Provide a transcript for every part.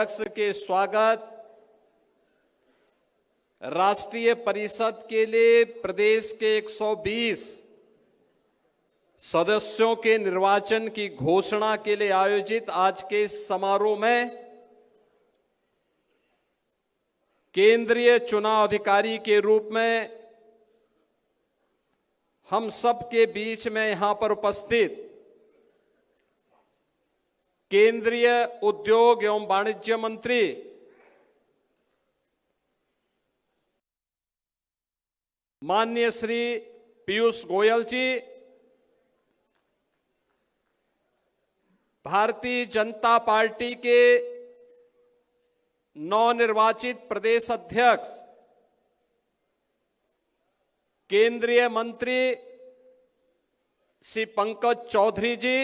अध्यक्ष के स्वागत, राष्ट्रीय परिषद के लिए प्रदेश के 120 सदस्यों के निर्वाचन की घोषणा के लिए आयोजित आज के समारोह में केंद्रीय चुनाव अधिकारी के रूप में हम सब के बीच में यहां पर उपस्थित केंद्रीय उद्योग एवं वाणिज्य मंत्री माननीय श्री पीयूष गोयल जी, भारतीय जनता पार्टी के नवनिर्वाचित प्रदेश अध्यक्ष केंद्रीय मंत्री श्री पंकज चौधरी जी,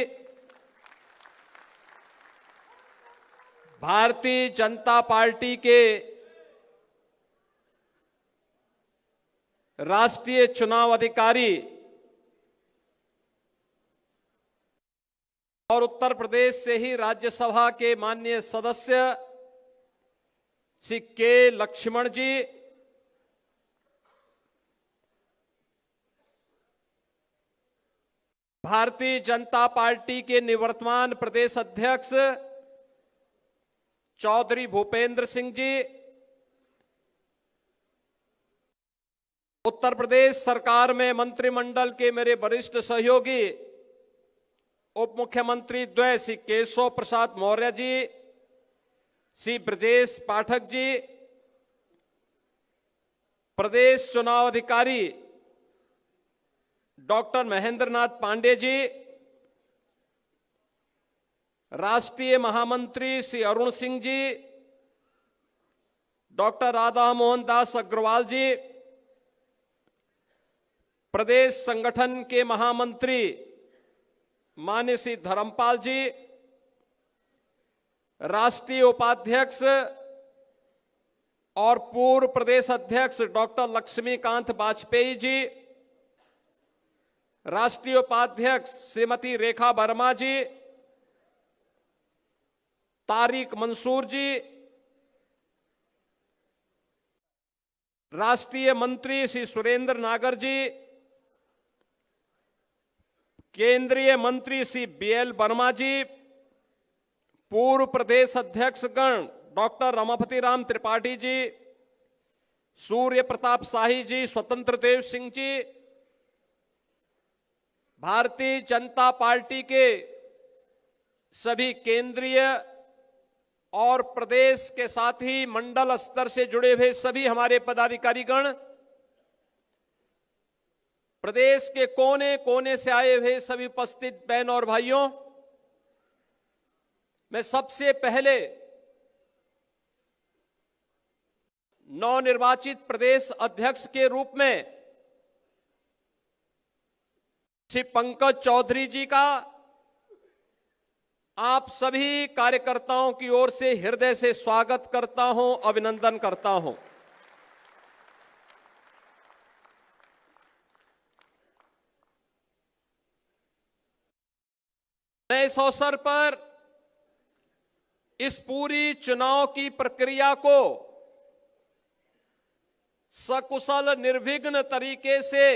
भारतीय जनता पार्टी के राष्ट्रीय चुनाव अधिकारी और उत्तर प्रदेश से ही राज्यसभा के माननीय सदस्य श्री के लक्ष्मण जी, भारतीय जनता पार्टी के निवर्तमान प्रदेश अध्यक्ष चौधरी भूपेंद्र सिंह जी, उत्तर प्रदेश सरकार में मंत्रिमंडल के मेरे वरिष्ठ सहयोगी उप मुख्यमंत्री द्वय श्री केशव प्रसाद मौर्य जी, श्री ब्रजेश पाठक जी, प्रदेश चुनाव अधिकारी डॉक्टर महेंद्र नाथ पांडे जी, राष्ट्रीय महामंत्री श्री अरुण सिंह जी, डॉक्टर राधा मोहन दास अग्रवाल जी, प्रदेश संगठन के महामंत्री माननीय श्री धर्मपाल जी, राष्ट्रीय उपाध्यक्ष और पूर्व प्रदेश अध्यक्ष डॉक्टर लक्ष्मीकांत वाजपेयी जी, राष्ट्रीय उपाध्यक्ष श्रीमती रेखा वर्मा जी, तारिक मंसूर जी, राष्ट्रीय मंत्री श्री सुरेंद्र नागर जी, केंद्रीय मंत्री श्री बीएल वर्मा जी, पूर्व प्रदेश अध्यक्षगण डॉक्टर रमापति राम त्रिपाठी जी, सूर्य प्रताप शाही जी, स्वतंत्र देव सिंह जी, भारतीय जनता पार्टी के सभी केंद्रीय और प्रदेश के साथ ही मंडल स्तर से जुड़े हुए सभी हमारे पदाधिकारीगण, प्रदेश के कोने कोने से आए हुए सभी उपस्थित बहन और भाइयों, मैं सबसे पहले नवनिर्वाचित प्रदेश अध्यक्ष के रूप में श्री पंकज चौधरी जी का आप सभी कार्यकर्ताओं की ओर से हृदय से स्वागत करता हूं, अभिनंदन करता हूं। मैं इस अवसर पर इस पूरी चुनाव की प्रक्रिया को सकुशल निर्विघ्न तरीके से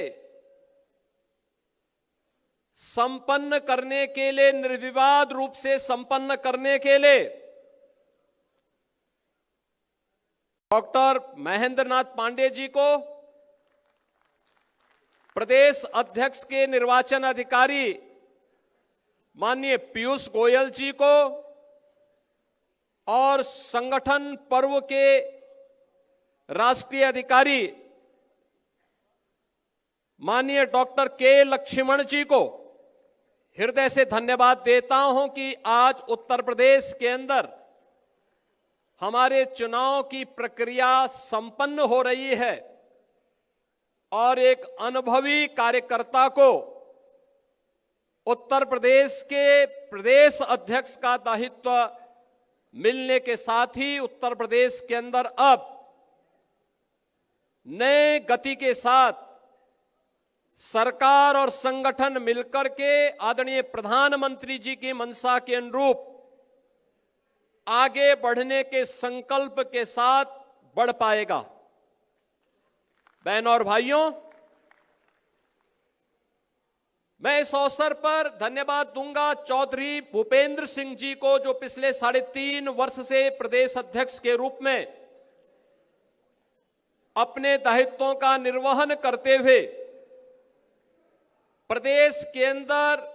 संपन्न करने के लिए, निर्विवाद रूप से संपन्न करने के लिए डॉक्टर महेंद्र नाथ पांडे जी को, प्रदेश अध्यक्ष के निर्वाचन अधिकारी माननीय पीयूष गोयल जी को और संगठन पर्व के राष्ट्रीय अधिकारी माननीय डॉक्टर के लक्ष्मण जी को हृदय से धन्यवाद देता हूं कि आज उत्तर प्रदेश के अंदर हमारे चुनाव की प्रक्रिया संपन्न हो रही है और एक अनुभवी कार्यकर्ता को उत्तर प्रदेश के प्रदेश अध्यक्ष का दायित्व मिलने के साथ ही उत्तर प्रदेश के अंदर अब नए गति के साथ सरकार और संगठन मिलकर के आदरणीय प्रधानमंत्री जी की मंशा के अनुरूप आगे बढ़ने के संकल्प के साथ बढ़ पाएगा। बहनों और भाइयों, मैं इस अवसर पर धन्यवाद दूंगा चौधरी भूपेंद्र सिंह जी को, जो पिछले 3.5 वर्ष से प्रदेश अध्यक्ष के रूप में अपने दायित्वों का निर्वहन करते हुए प्रदेश के अंदर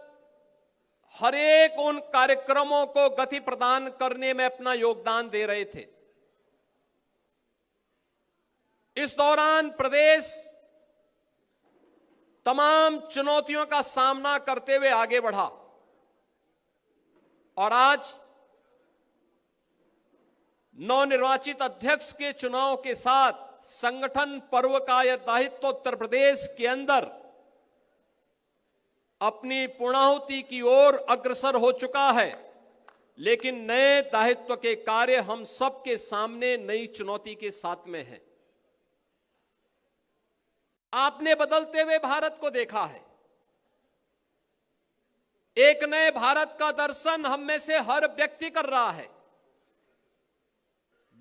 हर एक उन कार्यक्रमों को गति प्रदान करने में अपना योगदान दे रहे थे। इस दौरान प्रदेश तमाम चुनौतियों का सामना करते हुए आगे बढ़ा और आज नवनिर्वाचित अध्यक्ष के चुनाव के साथ संगठन पर्व का यह दायित्व उत्तर प्रदेश के अंदर अपनी पूर्णाहुति की ओर अग्रसर हो चुका है। लेकिन नए दायित्व के कार्य हम सबके सामने नई चुनौती के साथ में है। आपने बदलते हुए भारत को देखा है। एक नए भारत का दर्शन हम में से हर व्यक्ति कर रहा है।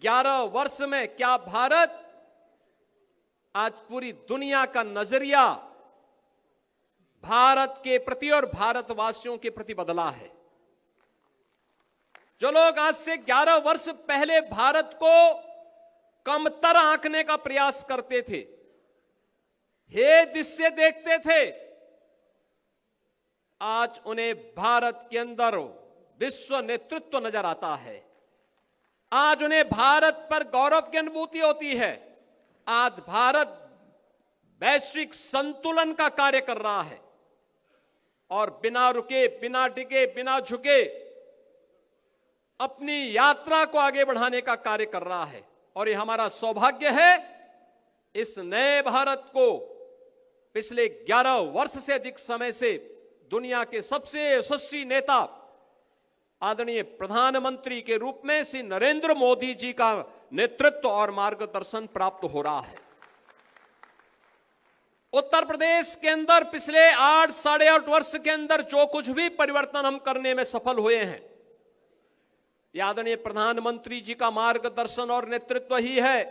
11 वर्ष में क्या भारत आज पूरी दुनिया का नजरिया भारत के प्रति और भारतवासियों के प्रति बदला है। जो लोग आज से 11 वर्ष पहले भारत को कमतर आंकने का प्रयास करते थे, हे दृश्य देखते थे, आज उन्हें भारत के अंदर विश्व नेतृत्व नजर आता है। आज उन्हें भारत पर गौरव की अनुभूति होती है। आज भारत वैश्विक संतुलन का कार्य कर रहा है और बिना रुके, बिना टिके, बिना झुके अपनी यात्रा को आगे बढ़ाने का कार्य कर रहा है। और ये हमारा सौभाग्य है, इस नए भारत को पिछले 11 वर्ष से अधिक समय से दुनिया के सबसे यशस्वी नेता आदरणीय प्रधानमंत्री के रूप में श्री नरेंद्र मोदी जी का नेतृत्व और मार्गदर्शन प्राप्त हो रहा है। उत्तर प्रदेश के अंदर पिछले 8-8.5 वर्ष के अंदर जो कुछ भी परिवर्तन हम करने में सफल हुए हैं, यह आदरणीय प्रधानमंत्री जी का मार्गदर्शन और नेतृत्व ही है।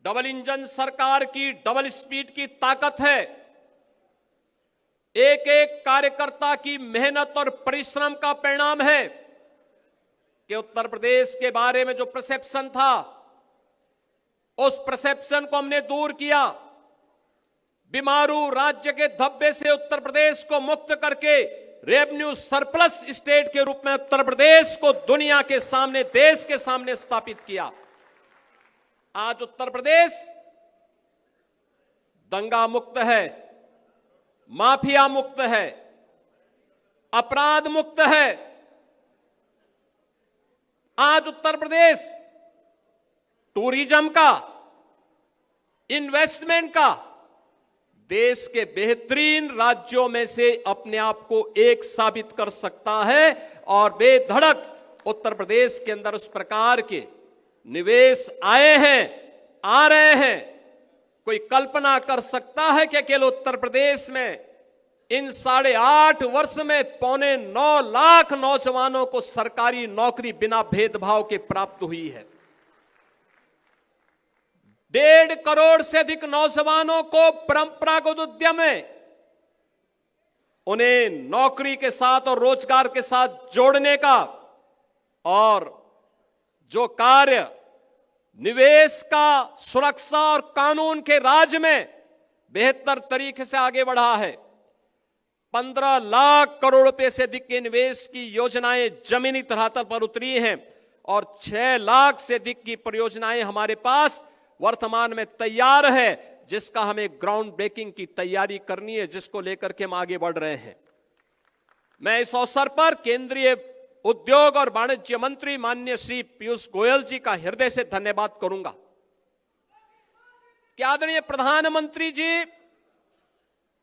डबल इंजन सरकार की डबल स्पीड की ताकत है। एक एक कार्यकर्ता की मेहनत और परिश्रम का परिणाम है कि उत्तर प्रदेश के बारे में जो परसेप्शन था, उस परसेप्शन को हमने दूर किया। बीमारू राज्य के धब्बे से उत्तर प्रदेश को मुक्त करके रेवेन्यू सरप्लस स्टेट के रूप में उत्तर प्रदेश को दुनिया के सामने, देश के सामने स्थापित किया। आज उत्तर प्रदेश दंगा मुक्त है, माफिया मुक्त है, अपराध मुक्त है। आज उत्तर प्रदेश टूरिज्म का, इन्वेस्टमेंट का देश के बेहतरीन राज्यों में से अपने आप को एक साबित कर सकता है और बेधड़क उत्तर प्रदेश के अंदर उस प्रकार के निवेश आए हैं, आ रहे हैं। कोई कल्पना कर सकता है कि अकेले उत्तर प्रदेश में इन 8.5 वर्ष में 9.25 लाख नौजवानों को सरकारी नौकरी बिना भेदभाव के प्राप्त हुई है। 1.5 करोड़ से अधिक नौजवानों को परंपरागत उद्यम में उन्हें नौकरी के साथ और रोजगार के साथ जोड़ने का और जो कार्य निवेश का, सुरक्षा और कानून के राज में बेहतर तरीके से आगे बढ़ा है। 15 लाख करोड़ रुपए से अधिक के निवेश की योजनाएं जमीनी धरातल पर उतरी हैं और 6 लाख से अधिक की परियोजनाएं हमारे पास वर्तमान में तैयार है, जिसका हमें ग्राउंड ब्रेकिंग की तैयारी करनी है, जिसको लेकर के हम आगे बढ़ रहे हैं। मैं इस अवसर पर केंद्रीय उद्योग और वाणिज्य मंत्री माननीय श्री पीयूष गोयल जी का हृदय से धन्यवाद करूंगा कि आदरणीय प्रधानमंत्री जी,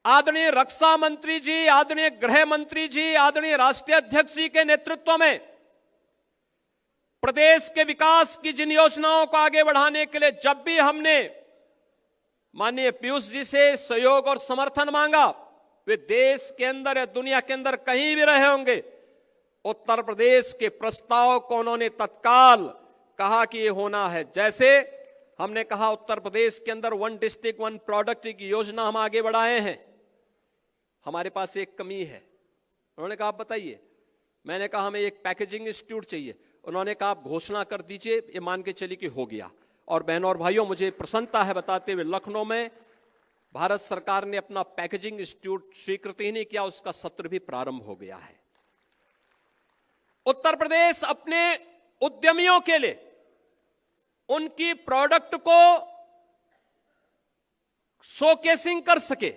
आदरणीय रक्षा मंत्री जी, आदरणीय गृह मंत्री जी, आदरणीय राष्ट्रीय अध्यक्ष जी के नेतृत्व में प्रदेश के विकास की जिन योजनाओं को आगे बढ़ाने के लिए जब भी हमने माननीय पीयूष जी से सहयोग और समर्थन मांगा, वे देश के अंदर या दुनिया के अंदर कहीं भी रहे होंगे, उत्तर प्रदेश के प्रस्ताव को उन्होंने तत्काल कहा कि ये होना है। जैसे हमने कहा उत्तर प्रदेश के अंदर 1 डिस्ट्रिक्ट 1 प्रोडक्ट की योजना हम आगे बढ़ाए हैं। हमारे पास एक कमी है। उन्होंने कहा आप बताइए। मैंने कहा हमें एक पैकेजिंग इंस्टीट्यूट चाहिए। उन्होंने कहा आप घोषणा कर दीजिए, ये मान के चलिए कि हो गया। और बहनों और भाइयों, मुझे प्रसन्नता है बताते हुए, लखनऊ में भारत सरकार ने अपना पैकेजिंग इंस्टीट्यूट स्वीकृति ही नहीं किया, उसका सत्र भी प्रारंभ हो गया है। उत्तर प्रदेश अपने उद्यमियों के लिए उनकी प्रोडक्ट को शोकेसिंग कर सके,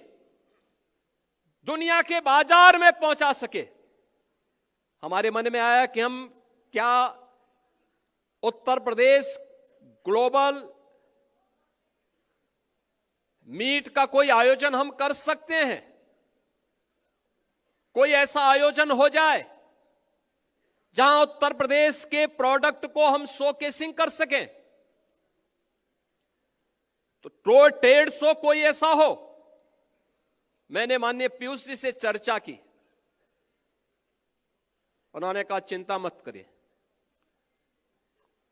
दुनिया के बाजार में पहुंचा सके। हमारे मन में आया कि हम क्या उत्तर प्रदेश ग्लोबल मीट का कोई आयोजन हम कर सकते हैं। कोई ऐसा आयोजन हो जाए जहां उत्तर प्रदेश के प्रोडक्ट को हम शोकेसिंग कर सकें। तो ट्रेड शो कोई ऐसा हो। मैंने माननीय पीयूष जी से चर्चा की। उन्होंने कहा चिंता मत करिए।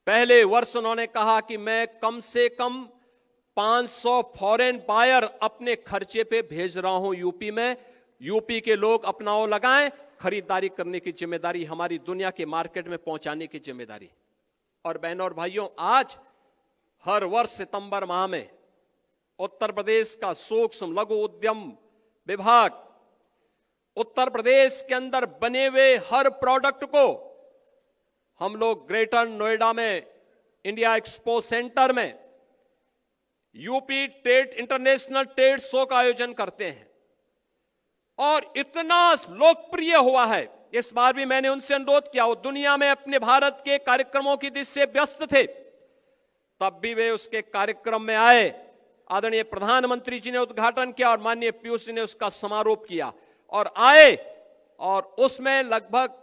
पहले वर्ष उन्होंने कहा कि मैं कम से कम 500 फॉरेन बायर अपने खर्चे पे भेज रहा हूं यूपी में। यूपी के लोग अपना वो लगाएं, खरीदारी करने की जिम्मेदारी हमारी, दुनिया के मार्केट में पहुंचाने की जिम्मेदारी। और बहनों और भाइयों, आज हर वर्ष सितंबर माह में उत्तर प्रदेश का सूक्ष्म लघु उद्यम विभाग उत्तर प्रदेश के अंदर बने हुए हर प्रोडक्ट को हम लोग ग्रेटर नोएडा में इंडिया एक्सपो सेंटर में UP trade international trade show का आयोजन करते हैं। और इतना लोकप्रिय हुआ है, इस बार भी मैंने उनसे अनुरोध किया। वो दुनिया में अपने भारत के कार्यक्रमों की दिशा से व्यस्त थे, तब भी वे उसके कार्यक्रम में आए। आदरणीय प्रधानमंत्री जी ने उद्घाटन किया और माननीय पीयूष जी ने उसका समारोप किया और आए, और उसमें लगभग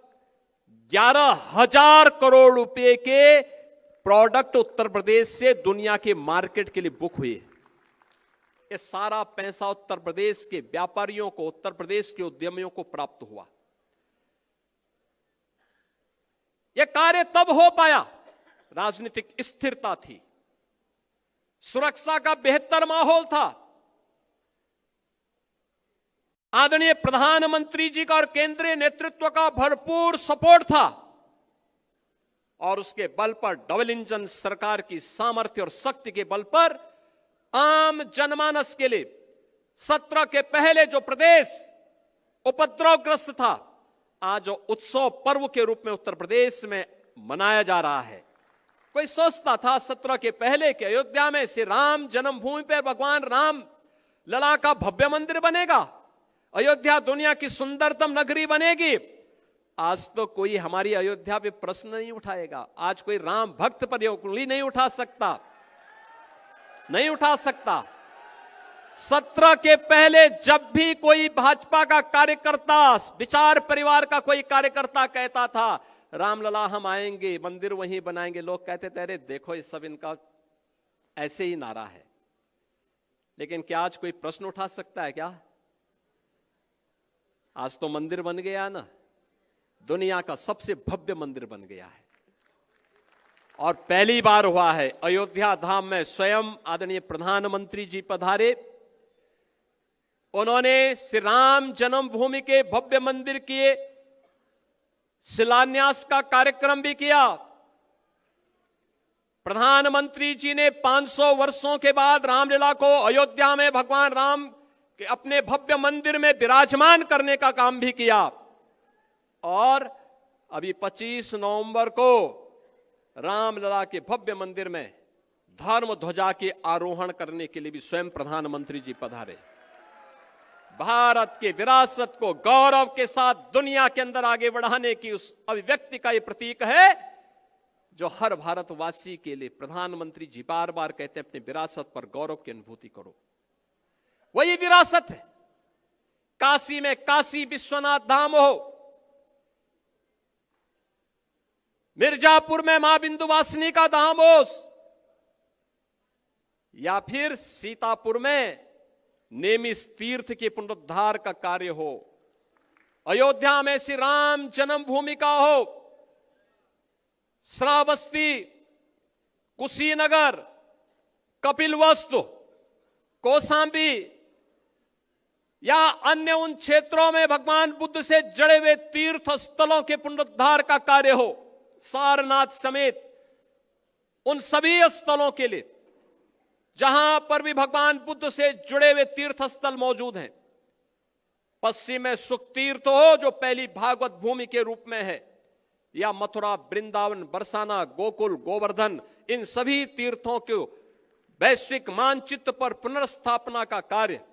11,000 करोड़ रुपए के प्रोडक्ट उत्तर प्रदेश से दुनिया के मार्केट के लिए बुक हुए। ये सारा पैसा उत्तर प्रदेश के व्यापारियों को, उत्तर प्रदेश के उद्यमियों को प्राप्त हुआ। यह कार्य तब हो पाया, राजनीतिक स्थिरता थी, सुरक्षा का बेहतर माहौल था, आदरणीय प्रधानमंत्री जी का और केंद्रीय नेतृत्व का भरपूर सपोर्ट था, और उसके बल पर डबल इंजन सरकार की सामर्थ्य और शक्ति के बल पर आम जनमानस के लिए सत्र के पहले जो प्रदेश उपद्रवग्रस्त था, आज उत्सव पर्व के रूप में उत्तर प्रदेश में मनाया जा रहा है। कोई सोचता था सत्र के पहले कि अयोध्या में श्री राम जन्मभूमि पर भगवान राम लला का भव्य मंदिर बनेगा, अयोध्या दुनिया की सुंदरतम नगरी बनेगी। आज तो कोई हमारी अयोध्या पे प्रश्न नहीं उठाएगा। आज कोई राम भक्त पर उंगली नहीं उठा सकता, नहीं उठा सकता। सत्र के पहले जब भी कोई भाजपा का कार्यकर्ता, विचार परिवार का कोई कार्यकर्ता कहता था रामलला हम आएंगे, मंदिर वहीं बनाएंगे, लोग कहते थे अरे देखो ये सब इनका ऐसे ही नारा है। लेकिन क्या आज कोई प्रश्न उठा सकता है क्या? आज तो मंदिर बन गया ना, दुनिया का सबसे भव्य मंदिर बन गया है। और पहली बार हुआ है अयोध्या धाम में स्वयं आदरणीय प्रधानमंत्री जी पधारे। उन्होंने श्री राम जन्मभूमि के भव्य मंदिर के शिलान्यास का कार्यक्रम भी किया। प्रधानमंत्री जी ने 500 वर्षों के बाद रामलीला को अयोध्या में भगवान राम के अपने भव्य मंदिर में विराजमान करने का काम भी किया। और अभी 25 नवंबर को रामलला के भव्य मंदिर में धर्म ध्वजा के आरोहण करने के लिए भी स्वयं प्रधानमंत्री जी पधारे। भारत के विरासत को गौरव के साथ दुनिया के अंदर आगे बढ़ाने की उस अभिव्यक्ति का यह प्रतीक है जो हर भारतवासी के लिए प्रधानमंत्री जी बार बार कहते हैं अपनी विरासत पर गौरव की अनुभूति करो। वही विरासत है। काशी में काशी विश्वनाथ धाम हो, मिर्जापुर में मां बिंदुवासिनी का धाम हो, या फिर सीतापुर में नेमिष तीर्थ के पुनरुद्धार का कार्य हो, अयोध्या में श्री राम जन्मभूमि का हो, श्रावस्ती, कुशीनगर, कपिलवस्तु, कौशांबी या अन्य उन क्षेत्रों में भगवान बुद्ध से जड़े हुए तीर्थ स्थलों के पुनरुद्धार का कार्य हो, सारनाथ समेत उन सभी स्थलों के लिए जहां पर भी भगवान बुद्ध से जुड़े हुए तीर्थ स्थल मौजूद हैं। पश्चिम में सुख तीर्थ हो जो पहली भागवत भूमि के रूप में है, या मथुरा, वृंदावन, बरसाना, गोकुल, गोवर्धन, इन सभी तीर्थों के वैश्विक मानचित्र पर पुनर्स्थापना का कार्य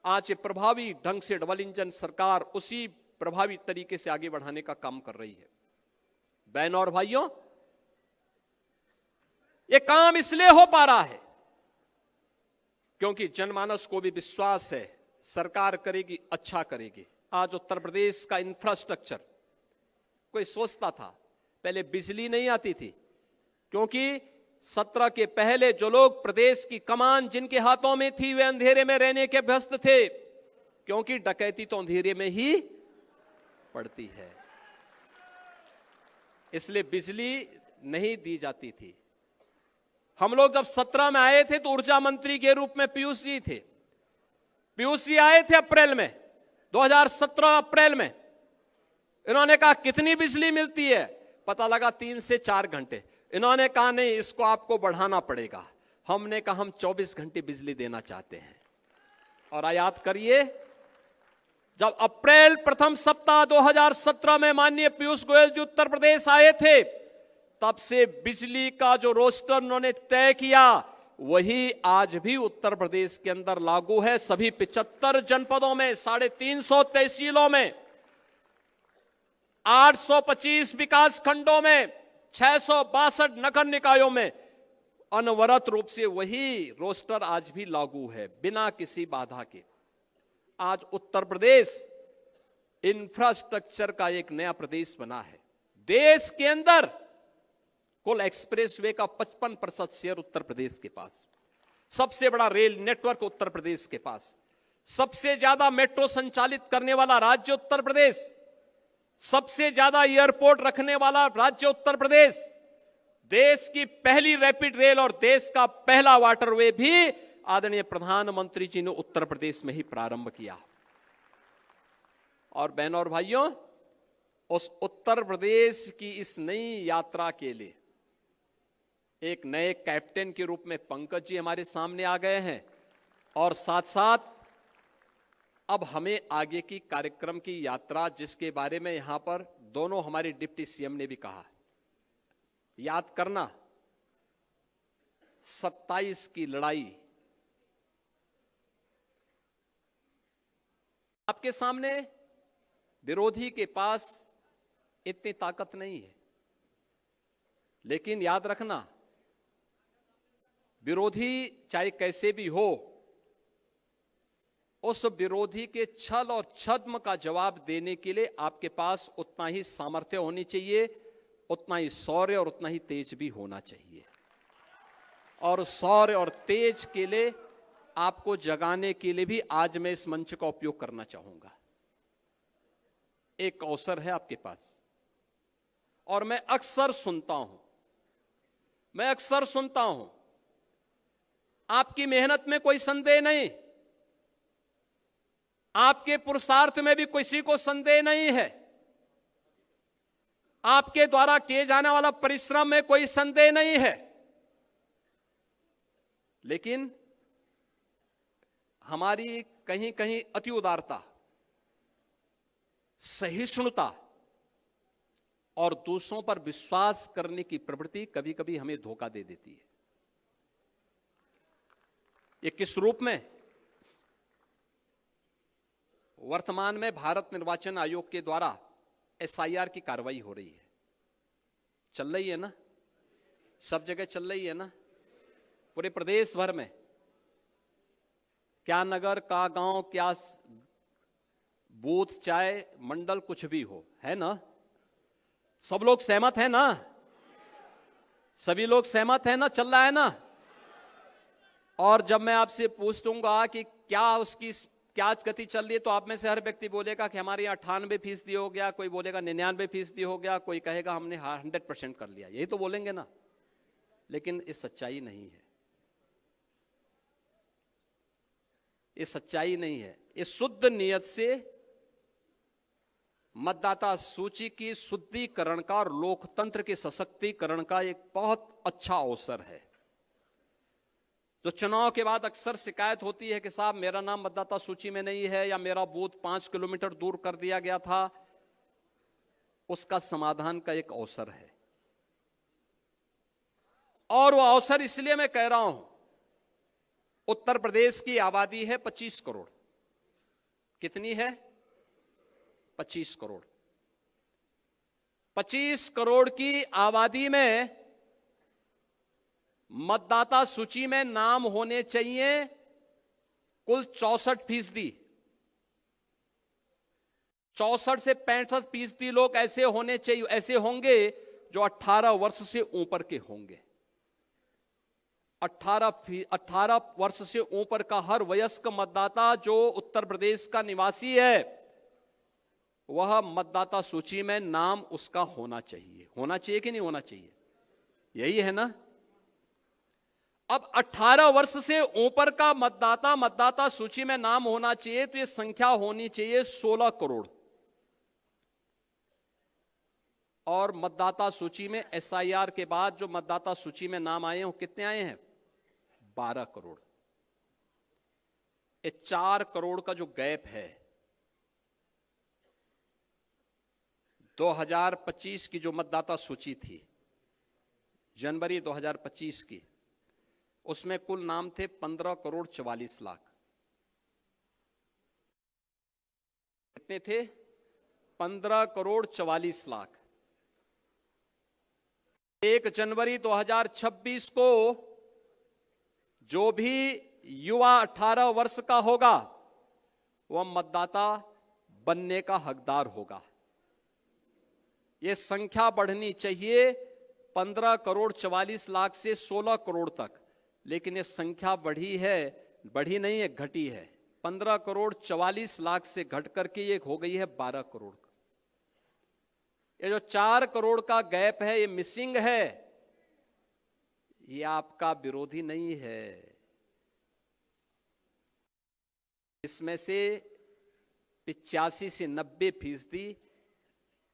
आज प्रभावी ढंग से डबल इंजन सरकार उसी प्रभावी तरीके से आगे बढ़ाने का काम कर रही है। बहनों और भाइयों, यह काम इसलिए हो पा रहा है क्योंकि जनमानस को भी विश्वास है सरकार करेगी, अच्छा करेगी। आज उत्तर प्रदेश का इंफ्रास्ट्रक्चर, कोई सोचता था पहले बिजली नहीं आती थी क्योंकि 17 के पहले जो लोग प्रदेश की कमान जिनके हाथों में थी वे अंधेरे में रहने के व्यस्त थे, क्योंकि डकैती तो अंधेरे में ही पड़ती है, इसलिए बिजली नहीं दी जाती थी। हम लोग जब 17 में आए थे तो ऊर्जा मंत्री के रूप में पीयूष जी थे। पीयूष जी आए थे अप्रैल में, 2017 अप्रैल में। इन्होंने कहा कितनी बिजली मिलती है, पता लगा 3 से 4 घंटे। इन्होंने कहा नहीं, इसको आपको बढ़ाना पड़ेगा। हमने कहा हम 24 घंटे बिजली देना चाहते हैं। और याद करिए, जब अप्रैल प्रथम सप्ताह 2017 में माननीय पीयूष गोयल जी उत्तर प्रदेश आए थे, तब से बिजली का जो रोस्टर उन्होंने तय किया वही आज भी उत्तर प्रदेश के अंदर लागू है। सभी 75 जनपदों में, 350 तहसीलों में, 825 विकास खंडों में, 662 नगर निकायों में अनवरत रूप से वही रोस्टर आज भी लागू है, बिना किसी बाधा के। आज उत्तर प्रदेश इंफ्रास्ट्रक्चर का एक नया प्रदेश बना है। देश के अंदर कुल एक्सप्रेसवे का 55% शेयर उत्तर प्रदेश के पास, सबसे बड़ा रेल नेटवर्क उत्तर प्रदेश के पास, सबसे ज्यादा मेट्रो संचालित करने वाला राज्य उत्तर प्रदेश, सबसे ज्यादा एयरपोर्ट रखने वाला राज्य उत्तर प्रदेश, देश की पहली रैपिड रेल और देश का पहला वाटरवे भी आदरणीय प्रधानमंत्री जी ने उत्तर प्रदेश में ही प्रारंभ किया। और बहनों और भाइयों, उस उत्तर प्रदेश की इस नई यात्रा के लिए एक नए कैप्टन के रूप में पंकज जी हमारे सामने आ गए हैं, और साथ साथ अब हमें आगे की कार्यक्रम की यात्रा, जिसके बारे में यहां पर दोनों हमारे डिप्टी सीएम ने भी कहा, याद करना 27 की लड़ाई आपके सामने, विरोधी के पास इतनी ताकत नहीं है, लेकिन याद रखना विरोधी चाहे कैसे भी हो, उस विरोधी के छल और छद्म का जवाब देने के लिए आपके पास उतना ही सामर्थ्य होनी चाहिए, उतना ही शौर्य और उतना ही तेज भी होना चाहिए। और शौर्य और तेज के लिए आपको जगाने के लिए भी आज मैं इस मंच का उपयोग करना चाहूंगा। एक अवसर है आपके पास, और मैं अक्सर सुनता हूं, आपकी मेहनत में कोई संदेह नहीं, आपके पुरुषार्थ में भी किसी को संदेह नहीं है, आपके द्वारा किए जाने वाला परिश्रम में कोई संदेह नहीं है, लेकिन हमारी कहीं कहीं अति उदारता, सहिष्णुता और दूसरों पर विश्वास करने की प्रवृत्ति कभी कभी हमें धोखा दे देती है। ये किस रूप में? वर्तमान में भारत निर्वाचन आयोग के द्वारा एसआईआर की कार्रवाई हो रही है, चल रही है ना, सब जगह चल रही है ना, पूरे प्रदेश भर में, क्या नगर, क्या गांव, क्या बूथ, चाहे मंडल, कुछ भी हो, है ना? सब लोग सहमत है ना? सभी लोग सहमत है ना? चल रहा है ना? और जब मैं आपसे पूछ लूंगा कि क्या उसकी क्या गति चल रही है, तो आप में से हर व्यक्ति बोलेगा कि हमारे यहाँ 98% हो गया, कोई बोलेगा 99% हो गया, कोई कहेगा हमने 100% कर लिया, यही तो बोलेंगे ना। लेकिन ये सच्चाई नहीं है, ये सच्चाई नहीं है। ये शुद्ध नियत से मतदाता सूची की शुद्धिकरण का और लोकतंत्र के सशक्तिकरण का एक बहुत अच्छा अवसर है। जो चुनाव के बाद अक्सर शिकायत होती है कि साहब मेरा नाम मतदाता सूची में नहीं है या मेरा बूथ 5 किलोमीटर दूर कर दिया गया था, उसका समाधान का एक अवसर है। और वो अवसर इसलिए मैं कह रहा हूं, उत्तर प्रदेश की आबादी है 25 करोड़। कितनी है? 25 करोड़। 25 करोड़ की आबादी में मतदाता सूची में नाम होने चाहिए कुल 64%। 64 से 65% लोग ऐसे होने चाहिए, ऐसे होंगे जो 18 वर्ष से ऊपर के होंगे। 18 वर्ष से ऊपर का हर वयस्क मतदाता जो उत्तर प्रदेश का निवासी है, वह मतदाता सूची में नाम उसका होना चाहिए। होना चाहिए कि नहीं होना चाहिए? यही है ना। अब 18 वर्ष से ऊपर का मतदाता सूची में नाम होना चाहिए, तो यह संख्या होनी चाहिए 16 करोड़। और मतदाता सूची में एसआईआर के बाद जो मतदाता सूची में नाम आए हैं, वो कितने आए हैं? 12 करोड़। ये 4 करोड़ का जो गैप है, 2025 की जो मतदाता सूची थी, जनवरी 2025 की, उसमें कुल नाम थे 15 करोड़ 44 लाख। कितने थे? 15 करोड़ 44 लाख। 1 जनवरी 2026 को जो भी युवा 18 वर्ष का होगा, वह मतदाता बनने का हकदार होगा। यह संख्या बढ़नी चाहिए 15 करोड़ 44 लाख से 16 करोड़ तक, लेकिन ये संख्या बढ़ी नहीं है, घटी है। 15 करोड़ 44 लाख से घट करके ये हो गई है 12 करोड़। ये जो 4 करोड़ का गैप है, ये मिसिंग है। ये आपका विरोधी नहीं है, इसमें से 85 से 90%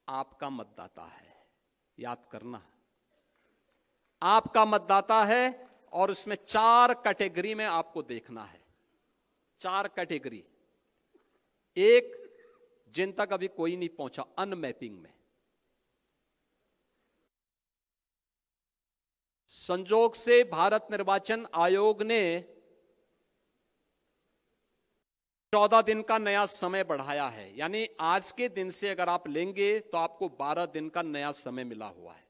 आपका मतदाता है। याद करना, आपका मतदाता है। और उसमें 4 कैटेगरी में आपको देखना है। 4 कैटेगरी। एक, जिन तक अभी कोई नहीं पहुंचा, अनमैपिंग में। संजोग से भारत निर्वाचन आयोग ने 14 दिन का नया समय बढ़ाया है, यानी आज के दिन से अगर आप लेंगे तो आपको 12 दिन का नया समय मिला हुआ है।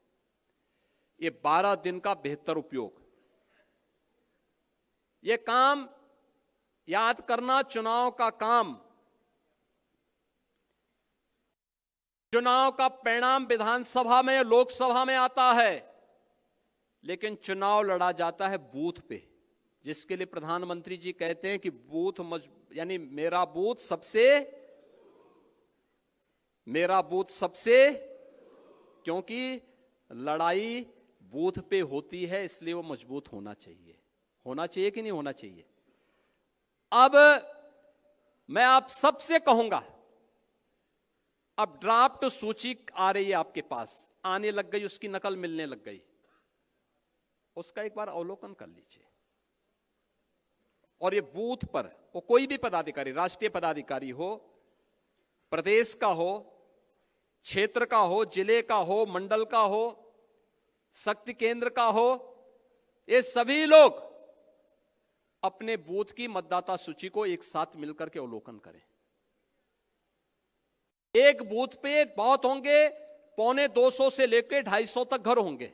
ये 12 दिन का बेहतर उपयोग। ये काम याद करना, चुनाव का काम, चुनाव का परिणाम विधानसभा में, लोकसभा में आता है, लेकिन चुनाव लड़ा जाता है बूथ पे, जिसके लिए प्रधानमंत्री जी कहते हैं कि बूथ यानी मेरा बूथ सबसे, क्योंकि लड़ाई बूथ पे होती है, इसलिए वो मजबूत होना चाहिए। होना चाहिए कि नहीं होना चाहिए? अब मैं आप सबसे कहूंगा, अब ड्राफ्ट सूची आ रही है आपके पास, आने लग गई, उसकी नकल मिलने लग गई, उसका एक बार अवलोकन कर लीजिए। और ये बूथ पर वो कोई भी पदाधिकारी, राष्ट्रीय पदाधिकारी हो, प्रदेश का हो, क्षेत्र का हो, जिले का हो, मंडल का हो, शक्ति केंद्र का हो, ये सभी लोग अपने बूथ की मतदाता सूची को एक साथ मिलकर के अवलोकन करें। एक बूथ पे बहुत होंगे, 250 से लेकर 250 तक घर होंगे।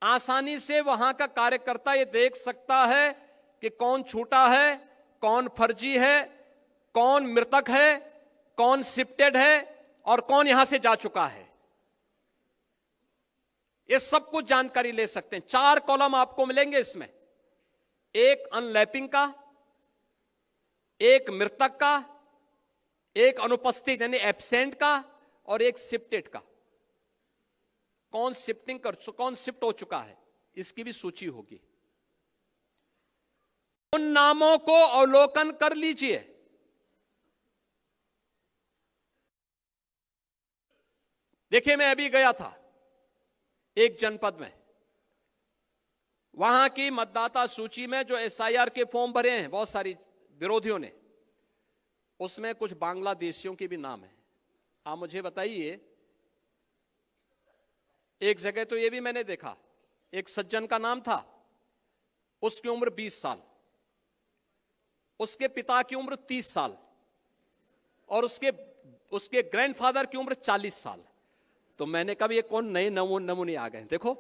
आसानी से वहां का कार्यकर्ता ये देख सकता है कि कौन छूटा है, कौन फर्जी है, कौन मृतक है, कौन शिफ्टेड है और कौन यहां से जा चुका है। ये सब कुछ जानकारी ले सकते हैं। 4 कॉलम आपको मिलेंगे इसमें। एक अनलैपिंग का, एक मृतक का, एक अनुपस्थित यानी एब्सेंट का, और एक शिफ्टेड का। कौन शिफ्ट हो चुका है, इसकी भी सूची होगी। उन नामों को अवलोकन कर लीजिए। देखिए, मैं अभी गया था एक जनपद में, वहां की मतदाता सूची में जो एसआईआर के फॉर्म भरे हैं बहुत सारी विरोधियों ने, उसमें कुछ बांग्लादेशियों के भी नाम है। आप मुझे बताइए, एक जगह तो यह भी मैंने देखा, एक सज्जन का नाम था, उसकी उम्र 20 साल, उसके पिता की उम्र 30 साल, और उसके ग्रैंडफादर की उम्र 40 साल। तो मैंने कहा ये कौन नए नमूने आ गए। देखो,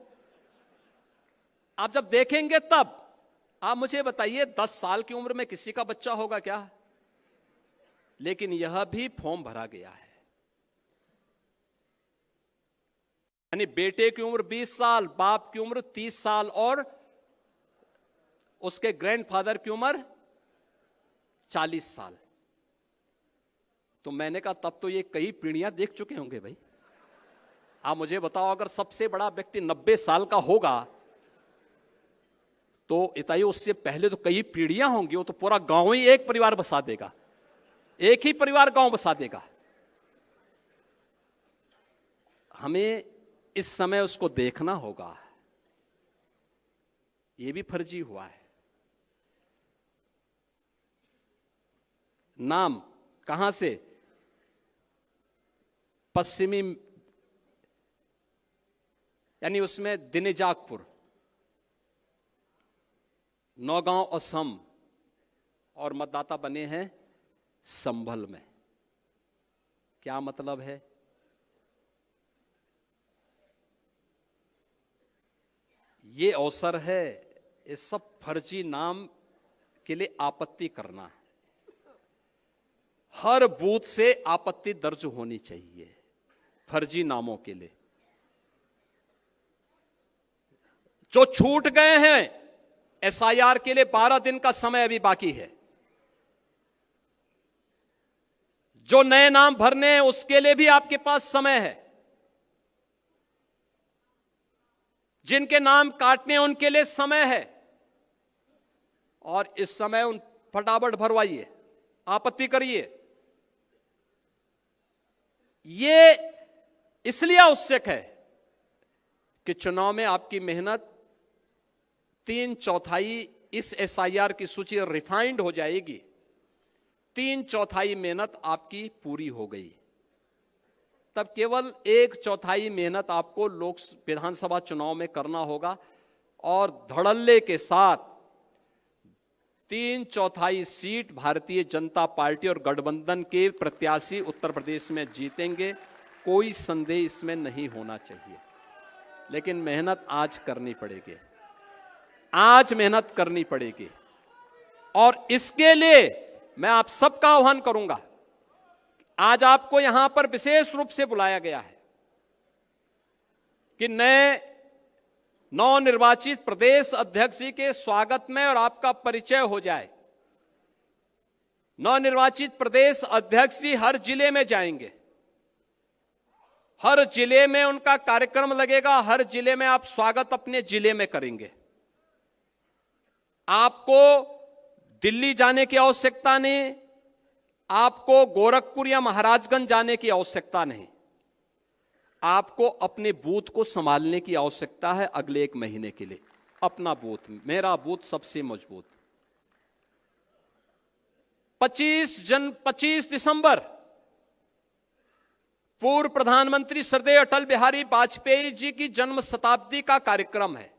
आप जब देखेंगे तब आप मुझे बताइए 10 साल की उम्र में किसी का बच्चा होगा क्या? लेकिन यह भी फॉर्म भरा गया है। यानी बेटे की उम्र 20 साल, बाप की उम्र 30 साल, और उसके ग्रैंडफादर की उम्र 40 साल। तो मैंने कहा तब तो ये कई पीढ़ियां देख चुके होंगे भाई। आप मुझे बताओ, अगर सबसे बड़ा व्यक्ति 90 साल का होगा तो इताई उससे पहले तो कई पीढ़ियां होंगी। वो तो पूरा गांव ही एक परिवार बसा देगा, एक ही परिवार गांव बसा देगा। हमें इस समय उसको देखना होगा। यह भी फर्जी हुआ है। नाम कहां से? पश्चिमी, यानी उसमें दिनेजाकपुर, नौगांव असम, और मतदाता बने हैं संभल में। क्या मतलब है? ये अवसर है इस सब फर्जी नाम के लिए आपत्ति करना। हर बूथ से आपत्ति दर्ज होनी चाहिए फर्जी नामों के लिए। जो छूट गए हैं एसआईआर के लिए 12 दिन का समय अभी बाकी है। जो नए नाम भरने हैं उसके लिए भी आपके पास समय है। जिनके नाम काटने हैं उनके लिए समय है। और इस समय उन फटाफट भरवाइए, आपत्ति करिए। ये इसलिए आवश्यक है कि चुनाव में आपकी मेहनत 3/4 इस एसआईआर की सूची रिफाइंड हो जाएगी। 3/4 मेहनत आपकी पूरी हो गई, तब केवल 1/4 मेहनत आपको विधानसभा चुनाव में करना होगा। और धड़ल्ले के साथ 3/4 सीट भारतीय जनता पार्टी और गठबंधन के प्रत्याशी उत्तर प्रदेश में जीतेंगे, कोई संदेह इसमें नहीं होना चाहिए। लेकिन मेहनत आज करनी पड़ेगी, आज मेहनत करनी पड़ेगी। और इसके लिए मैं आप सबका आह्वान करूंगा। आज आपको यहां पर विशेष रूप से बुलाया गया है कि नए नवनिर्वाचित प्रदेश अध्यक्ष जी के स्वागत में और आपका परिचय हो जाए। नवनिर्वाचित प्रदेश अध्यक्ष जी हर जिले में जाएंगे, हर जिले में उनका कार्यक्रम लगेगा, हर जिले में आप स्वागत अपने जिले में करेंगे। आपको दिल्ली जाने की आवश्यकता नहीं, आपको गोरखपुर या महाराजगंज जाने की आवश्यकता नहीं। आपको अपने बूथ को संभालने की आवश्यकता है अगले 1 महीने के लिए। अपना बूथ, मेरा बूथ सबसे मजबूत। 25 दिसंबर पूर्व प्रधानमंत्री श्रद्धेय अटल बिहारी वाजपेयी जी की जन्म शताब्दी का कार्यक्रम है।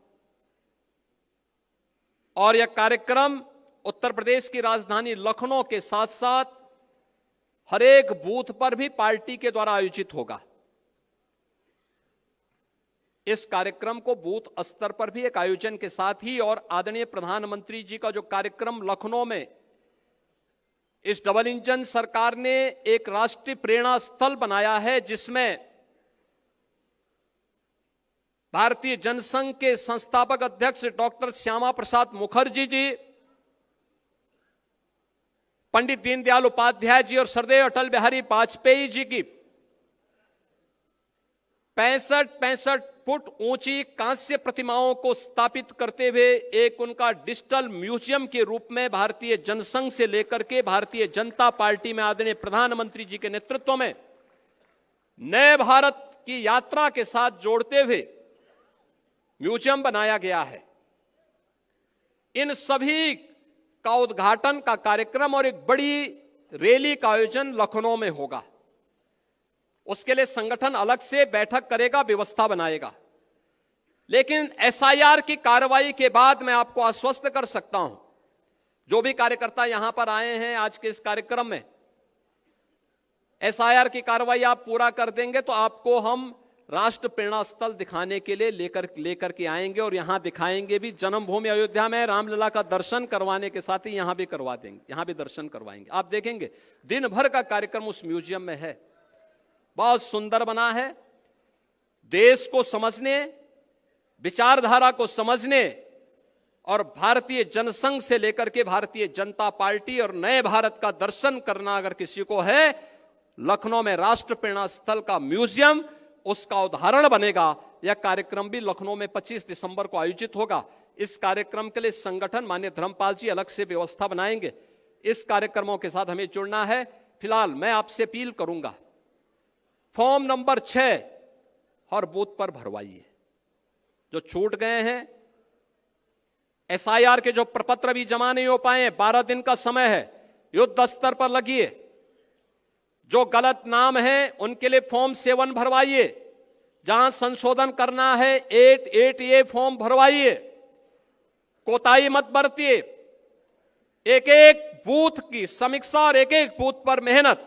और यह कार्यक्रम उत्तर प्रदेश की राजधानी लखनऊ के साथ साथ हर एक बूथ पर भी पार्टी के द्वारा आयोजित होगा। इस कार्यक्रम को बूथ स्तर पर भी एक आयोजन के साथ ही, और आदरणीय प्रधानमंत्री जी का जो कार्यक्रम लखनऊ में इस डबल इंजन सरकार ने एक राष्ट्रीय प्रेरणा स्थल बनाया है, जिसमें भारतीय जनसंघ के संस्थापक अध्यक्ष डॉक्टर श्यामा प्रसाद मुखर्जी जी, पंडित दीनदयाल उपाध्याय जी और सरदेव अटल बिहारी वाजपेयी जी की 65 फुट ऊंची कांस्य प्रतिमाओं को स्थापित करते हुए एक उनका डिजिटल म्यूजियम के रूप में भारतीय जनसंघ से लेकर के भारतीय जनता पार्टी में आदरणीय प्रधानमंत्री जी के नेतृत्व में नए भारत की यात्रा के साथ जोड़ते हुए म्यूजियम बनाया गया है। इन सभी का उद्घाटन का कार्यक्रम और एक बड़ी रैली का आयोजन लखनऊ में होगा। उसके लिए संगठन अलग से बैठक करेगा, व्यवस्था बनाएगा। लेकिन एसआईआर की कार्रवाई के बाद मैं आपको आश्वस्त कर सकता हूं, जो भी कार्यकर्ता यहां पर आए हैं आज के इस कार्यक्रम में, एसआईआर की कार्रवाई आप पूरा कर देंगे तो आपको हम राष्ट्र प्रेरणा स्थल दिखाने के लिए लेकर के आएंगे और यहां दिखाएंगे भी। जन्मभूमि अयोध्या में रामलला का दर्शन करवाने के साथ ही यहां भी करवा देंगे, यहां भी दर्शन करवाएंगे। आप देखेंगे दिन भर का कार्यक्रम उस म्यूजियम में है। बहुत सुंदर बना है। देश को समझने, विचारधारा को समझने और भारतीय जनसंघ से लेकर के भारतीय जनता पार्टी और नए भारत का दर्शन करना अगर किसी को है, लखनऊ में राष्ट्र प्रेरणा स्थल का म्यूजियम उसका उदाहरण बनेगा। यह कार्यक्रम भी लखनऊ में 25 दिसंबर को आयोजित होगा। इस कार्यक्रम के लिए संगठन माननीय धर्मपाल जी अलग से व्यवस्था बनाएंगे। इस कार्यक्रमों के साथ हमें जुड़ना है। फिलहाल मैं आपसे अपील करूंगा, फॉर्म नंबर 6 हर बूथ पर भरवाइए। जो छूट गए हैं, एसआईआर के जो प्रपत्र भी जमा नहीं हो पाए, 12 दिन का समय है, युद्ध स्तर पर लगिए। जो गलत नाम है उनके लिए फॉर्म 7 भरवाइए। जहां संशोधन करना है 8A फॉर्म भरवाइए। कोताही मत बरतिए। एक एक बूथ की समीक्षा और एक एक बूथ पर मेहनत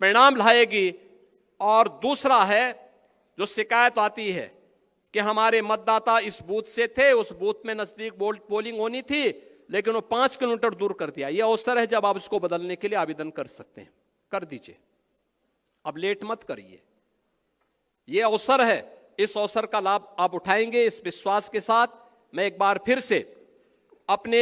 परिणाम लाएगी। और दूसरा है, जो शिकायत आती है कि हमारे मतदाता इस बूथ से थे, उस बूथ में नजदीक पोलिंग होनी थी लेकिन वो 5 किलोमीटर दूर कर दिया। यह अवसर है जब आप इसको बदलने के लिए आवेदन कर सकते हैं, कर दीजिए। अब लेट मत करिए, यह अवसर है। इस अवसर का लाभ आप उठाएंगे, इस विश्वास के साथ मैं एक बार फिर से अपने